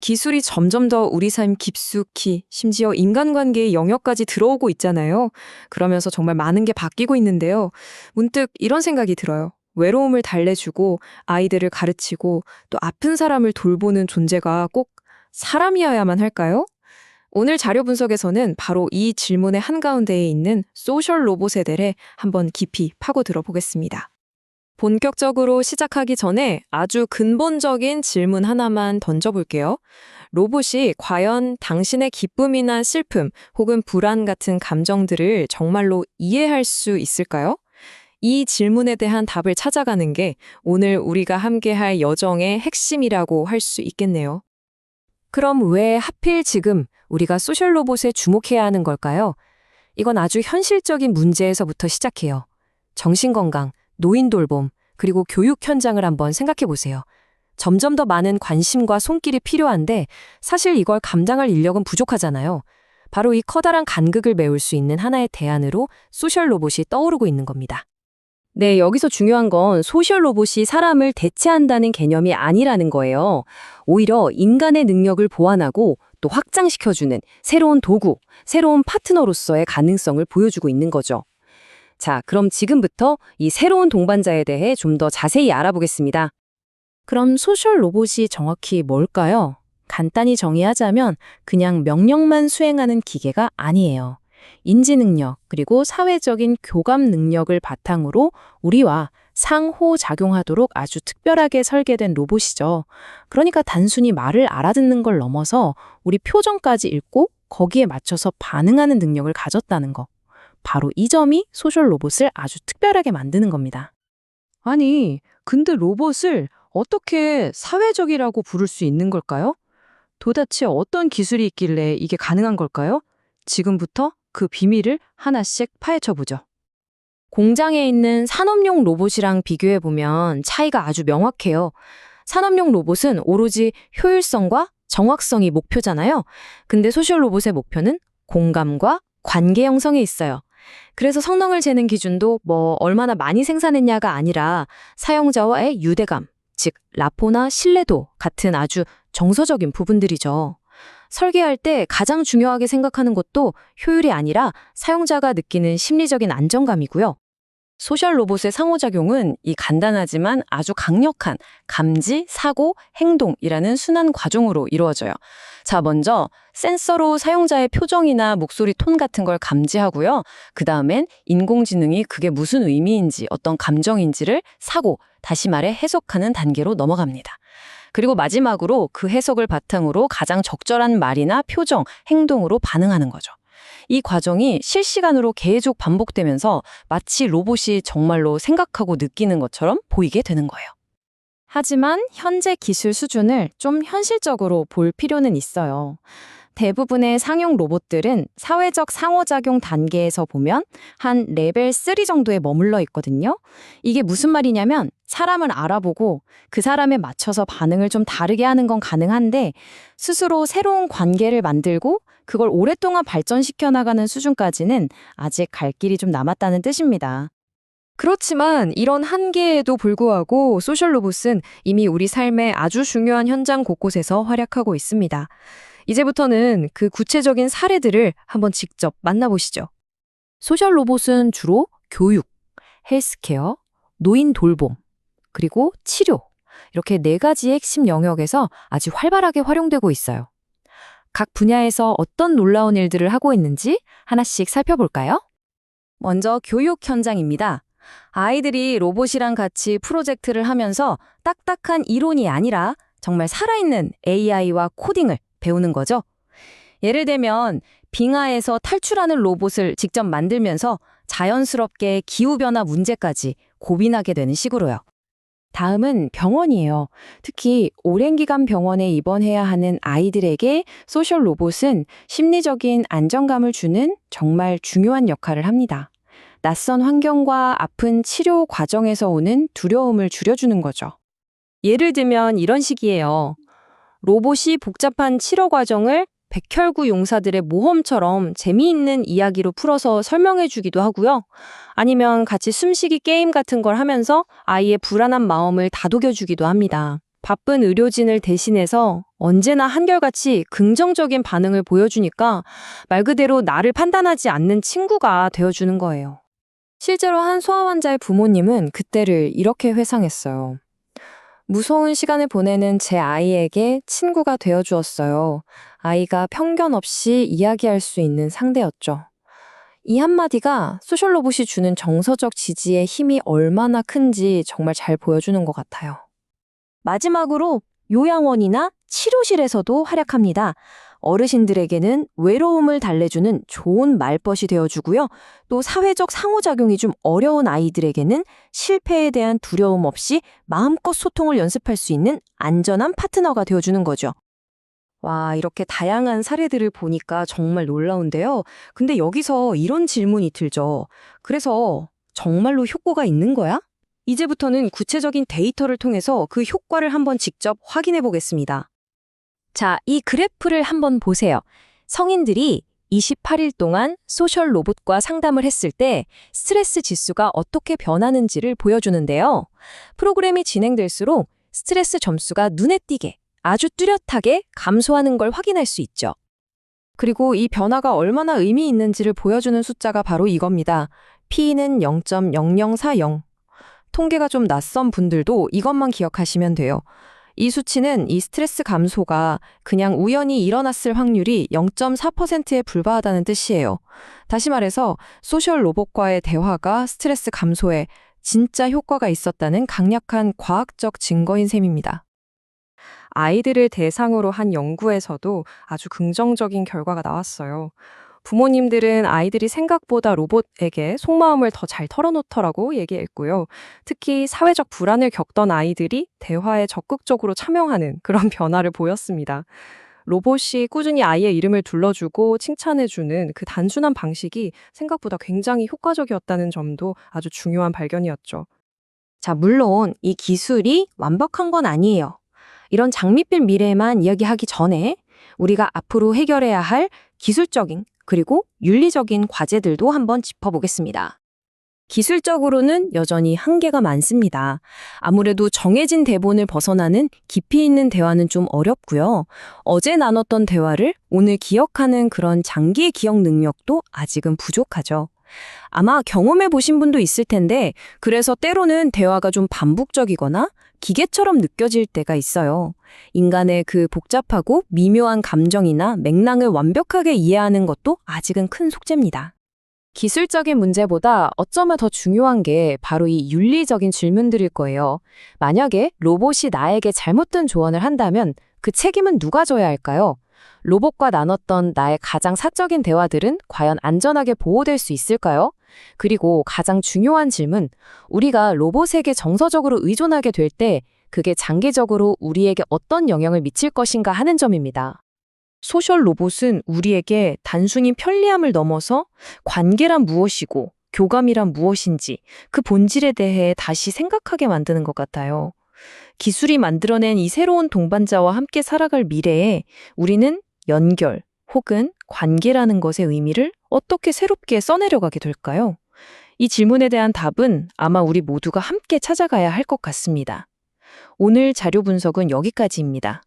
기술이 점점 더 우리 삶 깊숙이, 심지어 인간관계의 영역까지 들어오고 있잖아요. 그러면서 정말 많은 게 바뀌고 있는데요. 문득 이런 생각이 들어요. 외로움을 달래주고 아이들을 가르치고 또 아픈 사람을 돌보는 존재가 꼭 사람이어야만 할까요? 오늘 자료 분석에서는 바로 이 질문의 한가운데에 있는 소셜 로봇에 대해 한번 깊이 파고들어 보겠습니다. 본격적으로 시작하기 전에 아주 근본적인 질문 하나만 던져볼게요. 로봇이 과연 당신의 기쁨이나 슬픔 혹은 불안 같은 감정들을 정말로 이해할 수 있을까요? 이 질문에 대한 답을 찾아가는 게 오늘 우리가 함께할 여정의 핵심이라고 할 수 있겠네요. 그럼 왜 하필 지금 우리가 소셜 로봇에 주목해야 하는 걸까요? 이건 아주 현실적인 문제에서부터 시작해요. 정신건강, 노인 돌봄, 그리고 교육 현장을 한번 생각해 보세요. 점점 더 많은 관심과 손길이 필요한데 사실 이걸 감당할 인력은 부족하잖아요. 바로 이 커다란 간극을 메울 수 있는 하나의 대안으로 소셜 로봇이 떠오르고 있는 겁니다. 네, 여기서 중요한 건 소셜 로봇이 사람을 대체한다는 개념이 아니라는 거예요. 오히려 인간의 능력을 보완하고 또 확장시켜주는 새로운 도구, 새로운 파트너로서의 가능성을 보여주고 있는 거죠. 자, 그럼 지금부터 이 새로운 동반자에 대해 좀 더 자세히 알아보겠습니다. 그럼 소셜 로봇이 정확히 뭘까요? 간단히 정의하자면 그냥 명령만 수행하는 기계가 아니에요. 인지 능력, 그리고 사회적인 교감 능력을 바탕으로 우리와 상호작용하도록 아주 특별하게 설계된 로봇이죠. 그러니까 단순히 말을 알아듣는 걸 넘어서 우리 표정까지 읽고 거기에 맞춰서 반응하는 능력을 가졌다는 거. 바로 이 점이 소셜 로봇을 아주 특별하게 만드는 겁니다. 아니, 근데 로봇을 어떻게 사회적이라고 부를 수 있는 걸까요? 도대체 어떤 기술이 있길래 이게 가능한 걸까요? 지금부터 그 비밀을 하나씩 파헤쳐보죠. 공장에 있는 산업용 로봇이랑 비교해보면 차이가 아주 명확해요. 산업용 로봇은 오로지 효율성과 정확성이 목표잖아요. 근데 소셜 로봇의 목표는 공감과 관계 형성에 있어요. 그래서 성능을 재는 기준도 얼마나 많이 생산했냐가 아니라 사용자와의 유대감, 즉 라포나 신뢰도 같은 아주 정서적인 부분들이죠. 설계할 때 가장 중요하게 생각하는 것도 효율이 아니라 사용자가 느끼는 심리적인 안정감이고요. 소셜 로봇의 상호작용은 이 간단하지만 아주 강력한 감지, 사고, 행동이라는 순환 과정으로 이루어져요. 자, 먼저 센서로 사용자의 표정이나 목소리 톤 같은 걸 감지하고요. 그 다음엔 인공지능이 그게 무슨 의미인지, 어떤 감정인지를 사고, 다시 말해 해석하는 단계로 넘어갑니다. 그리고 마지막으로 그 해석을 바탕으로 가장 적절한 말이나 표정, 행동으로 반응하는 거죠. 이 과정이 실시간으로 계속 반복되면서 마치 로봇이 정말로 생각하고 느끼는 것처럼 보이게 되는 거예요. 하지만 현재 기술 수준을 좀 현실적으로 볼 필요는 있어요. 대부분의 상용 로봇들은 사회적 상호작용 단계에서 보면 한 레벨 3 정도에 머물러 있거든요. 이게 무슨 말이냐면 사람을 알아보고 그 사람에 맞춰서 반응을 좀 다르게 하는 건 가능한데 스스로 새로운 관계를 만들고 그걸 오랫동안 발전시켜 나가는 수준까지는 아직 갈 길이 좀 남았다는 뜻입니다. 그렇지만 이런 한계에도 불구하고 소셜 로봇은 이미 우리 삶의 아주 중요한 현장 곳곳에서 활약하고 있습니다. 이제부터는 그 구체적인 사례들을 한번 직접 만나보시죠. 소셜 로봇은 주로 교육, 헬스케어, 노인 돌봄, 그리고 치료, 이렇게 4가지의 핵심 영역에서 아주 활발하게 활용되고 있어요. 각 분야에서 어떤 놀라운 일들을 하고 있는지 하나씩 살펴볼까요? 먼저 교육 현장입니다. 아이들이 로봇이랑 같이 프로젝트를 하면서 딱딱한 이론이 아니라 정말 살아있는 AI와 코딩을 배우는 거죠. 예를 들면 빙하에서 탈출하는 로봇을 직접 만들면서 자연스럽게 기후변화 문제까지 고민하게 되는 식으로요. 다음은 병원이에요. 특히 오랜 기간 병원에 입원해야 하는 아이들에게 소셜 로봇은 심리적인 안정감을 주는 정말 중요한 역할을 합니다. 낯선 환경과 아픈 치료 과정에서 오는 두려움을 줄여주는 거죠. 예를 들면 이런 식이에요. 로봇이 복잡한 치료 과정을 백혈구 용사들의 모험처럼 재미있는 이야기로 풀어서 설명해 주기도 하고요. 아니면 같이 숨쉬기 게임 같은 걸 하면서 아이의 불안한 마음을 다독여 주기도 합니다. 바쁜 의료진을 대신해서 언제나 한결같이 긍정적인 반응을 보여주니까 말 그대로 나를 판단하지 않는 친구가 되어주는 거예요. 실제로 한 소아 환자의 부모님은 그때를 이렇게 회상했어요. 무서운 시간을 보내는 제 아이에게 친구가 되어주었어요. 아이가 편견 없이 이야기할 수 있는 상대였죠. 이 한마디가 소셜 로봇이 주는 정서적 지지의 힘이 얼마나 큰지 정말 잘 보여주는 것 같아요. 마지막으로 요양원이나 치료실에서도 활약합니다. 어르신들에게는 외로움을 달래주는 좋은 말벗이 되어주고요. 또 사회적 상호작용이 좀 어려운 아이들에게는 실패에 대한 두려움 없이 마음껏 소통을 연습할 수 있는 안전한 파트너가 되어주는 거죠. 와, 이렇게 다양한 사례들을 보니까 정말 놀라운데요. 근데 여기서 이런 질문이 들죠. 그래서 정말로 효과가 있는 거야? 이제부터는 구체적인 데이터를 통해서 그 효과를 한번 직접 확인해 보겠습니다. 자, 이 그래프를 한번 보세요. 성인들이 28일 동안 소셜 로봇과 상담을 했을 때 스트레스 지수가 어떻게 변하는지를 보여주는데요. 프로그램이 진행될수록 스트레스 점수가 눈에 띄게 아주 뚜렷하게 감소하는 걸 확인할 수 있죠. 그리고 이 변화가 얼마나 의미 있는지를 보여주는 숫자가 바로 이겁니다. P는 0.0040. 통계가 좀 낯선 분들도 이것만 기억하시면 돼요. 이 수치는 이 스트레스 감소가 그냥 우연히 일어났을 확률이 0.4%에 불과하다는 뜻이에요. 다시 말해서 소셜 로봇과의 대화가 스트레스 감소에 진짜 효과가 있었다는 강력한 과학적 증거인 셈입니다. 아이들을 대상으로 한 연구에서도 아주 긍정적인 결과가 나왔어요. 부모님들은 아이들이 생각보다 로봇에게 속마음을 더 잘 털어놓더라고 얘기했고요. 특히 사회적 불안을 겪던 아이들이 대화에 적극적으로 참여하는 그런 변화를 보였습니다. 로봇이 꾸준히 아이의 이름을 둘러주고 칭찬해주는 그 단순한 방식이 생각보다 굉장히 효과적이었다는 점도 아주 중요한 발견이었죠. 자, 물론 이 기술이 완벽한 건 아니에요. 이런 장밋빛 미래에만 이야기하기 전에 우리가 앞으로 해결해야 할 기술적인 그리고 윤리적인 과제들도 한번 짚어보겠습니다. 기술적으로는 여전히 한계가 많습니다. 아무래도 정해진 대본을 벗어나는 깊이 있는 대화는 좀 어렵고요. 어제 나눴던 대화를 오늘 기억하는 그런 장기 기억 능력도 아직은 부족하죠. 아마 경험해 보신 분도 있을 텐데 그래서 때로는 대화가 좀 반복적이거나 기계처럼 느껴질 때가 있어요. 인간의 그 복잡하고 미묘한 감정이나 맥락을 완벽하게 이해하는 것도 아직은 큰 숙제입니다. 기술적인 문제보다 어쩌면 더 중요한 게 바로 이 윤리적인 질문들일 거예요. 만약에 로봇이 나에게 잘못된 조언을 한다면 그 책임은 누가 져야 할까요? 로봇과 나눴던 나의 가장 사적인 대화들은 과연 안전하게 보호될 수 있을까요? 그리고 가장 중요한 질문, 우리가 로봇에게 정서적으로 의존하게 될 때 그게 장기적으로 우리에게 어떤 영향을 미칠 것인가 하는 점입니다. 소셜 로봇은 우리에게 단순히 편리함을 넘어서 관계란 무엇이고 교감이란 무엇인지 그 본질에 대해 다시 생각하게 만드는 것 같아요. 기술이 만들어낸 이 새로운 동반자와 함께 살아갈 미래에 우리는 연결 혹은 관계라는 것의 의미를 어떻게 새롭게 써내려가게 될까요? 이 질문에 대한 답은 아마 우리 모두가 함께 찾아가야 할 것 같습니다. 오늘 자료 분석은 여기까지입니다.